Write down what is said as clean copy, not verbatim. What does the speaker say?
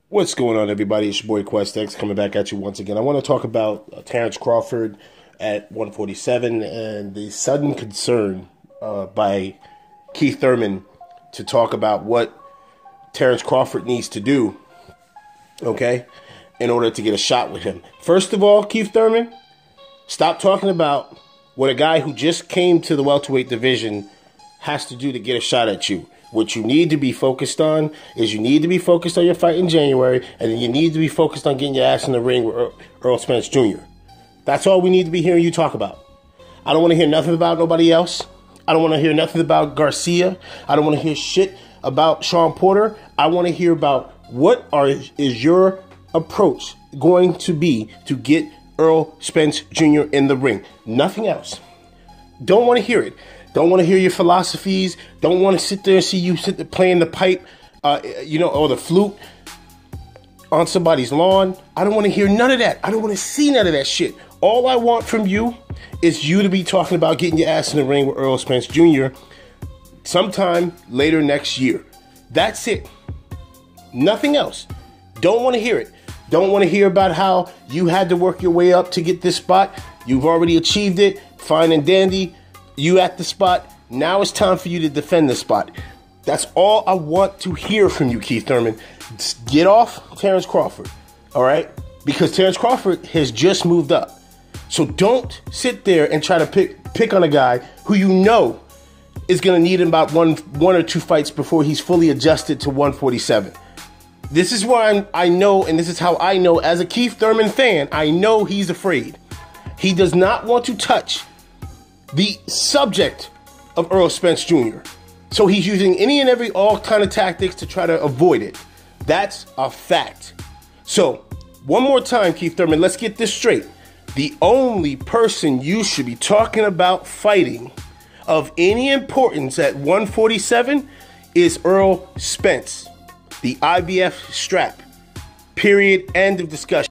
What's going on, everybody? It's your boy QuestX coming back at you once again. I want to talk about Terrance Crawford at 147 and the sudden concern by Keith Thurman to talk about what Terrance Crawford needs to do, okay, in order to get a shot with him. First of all, Keith Thurman, stop talking about what a guy who just came to the welterweight division has to do to get a shot at you. What you need to be focused on is you need to be focused on your fight in January, and then you need to be focused on getting your ass in the ring with Errol Spence Jr. That's all we need to be hearing you talk about. I don't want to hear nothing about nobody else. I don't want to hear nothing about Garcia. I don't want to hear shit about Sean Porter. I want to hear about is your approach going to be to get Errol Spence Jr. in the ring. Nothing else. Don't want to hear it. Don't want to hear your philosophies. Don't want to sit there and see you sit there playing the pipe, or the flute on somebody's lawn. I don't want to hear none of that. I don't want to see none of that shit. All I want from you is you to be talking about getting your ass in the ring with Errol Spence Jr. sometime later next year. That's it. Nothing else. Don't want to hear it. Don't want to hear about how you had to work your way up to get this spot. You've already achieved it. Fine and dandy. You at the spot. Now it's time for you to defend the spot. That's all I want to hear from you, Keith Thurman. Just get off Terrance Crawford, all right? Because Terrance Crawford has just moved up. So don't sit there and try to pick on a guy who you know is going to need about one or two fights before he's fully adjusted to 147. This is why I know, and this is how I know as a Keith Thurman fan, I know he's afraid. He does not want to touch the subject of Errol Spence Jr. So he's using all kind of tactics to try to avoid it. That's a fact. So one more time, Keith Thurman, let's get this straight. The only person you should be talking about fighting of any importance at 147 is Errol Spence, the IBF strap. Period. End of discussion.